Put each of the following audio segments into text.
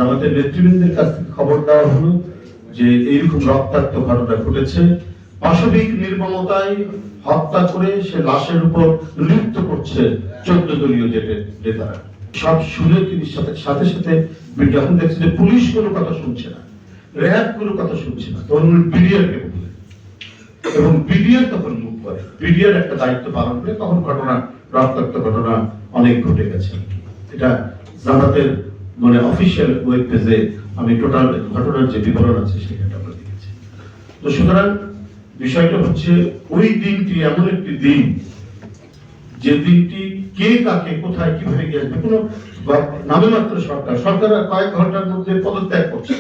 আমাদের নেতৃবৃন্দের কাছ থেকে খবর দেওয়া হলো যে এইরকম রক্তাক্ত ঘটনা ঘটেছে, পাশবিক নির্মমতায় হত্যা করে সে লাশের উপর নৃত্য করছে 14 দলীয় নেতারা। সব শুনে তিনি সাথে সাথে যখন দেখছে যে পুলিশ কোনো কথা শুনছে না, র্যাব কোনো কথা শুনছে না, তখন বিডিআরকে বললেন এবং বিডিআর তখন মুভ করে, বিডিআর একটা দায়িত্ব পালন করে। তখন রক্তাক্ত ঘটনা অনেক ঘটে গেছে। এটা জামাতের মানে অফিসিয়াল ওয়েব পেজে আমি টোটাল ঘটনার যে বিবরণ আছে সেটা আমরা দেখেছি। তো সুতরাং বিষয়টা হচ্ছে ওই দিনটি এমন একটি দিন যে দিনটি কে কাকে কোথায় কিভাবে গেছে কোনো নামে মাত্র সরকার কয়েক ঘন্টার মধ্যে পদত্যাগ করছে,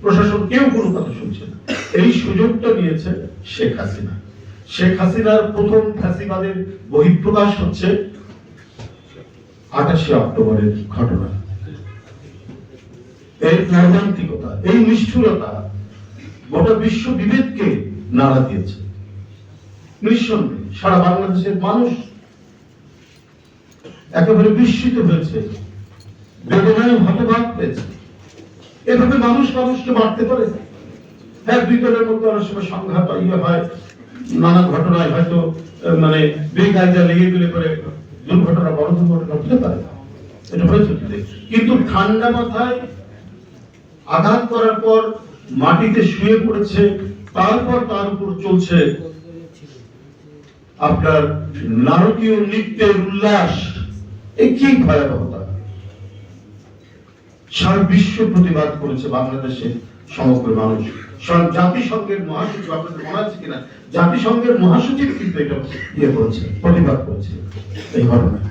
প্রশাসন কেউ কোনো কথা শুনছে না। এই সুযোগটা নিয়েছে শেখ হাসিনা। শেখ হাসিনার প্রথম ফ্যাসিবাদের বহিঃপ্রকাশ হচ্ছে 28 অক্টোবরের ঘটনা। এই নৈরান্তিকতা, এই নিষ্ঠুরতা গোটা বিশ্ব বিবেককে নাড়া দিয়েছে। নিঃসন্দেহে সারা বাংলাদেশের মানুষ একেবারে বিস্মিত হয়েছে, বেদনায় হতবাক হয়েছে। এভাবে মানুষ মানুষকে মারতে পারে? হ্যাঁ, দুই দলের মধ্যে অনেক সময় সংঘাত হয়, নানা ঘটনায় হয়তো মানে বেকায়দা লেগে গেলে পরে দুর্ঘটনা, বড় দুর্ঘটনা হতে পারে, এটা হয়েছে। কিন্তু ঠান্ডা মাথায় আঘাত করার পর মাটিতে শুয়ে পড়েছে, তারপর তার উপর চলছে আপনার নারকীয় নৃত্যের উল্লাস। এই কি ভয়াবহতা! সারা বিশ্ব প্রতিবাদ করেছে, বাংলাদেশের সমগ্র মানুষ। জাতিসংঘের মহাসচিব, আপনাদের মনে আছে কিনা, জাতিসংঘের মহাসচিব কিন্তু এটা করেছে, প্রতিবাদ করেছে এই ঘটনায়।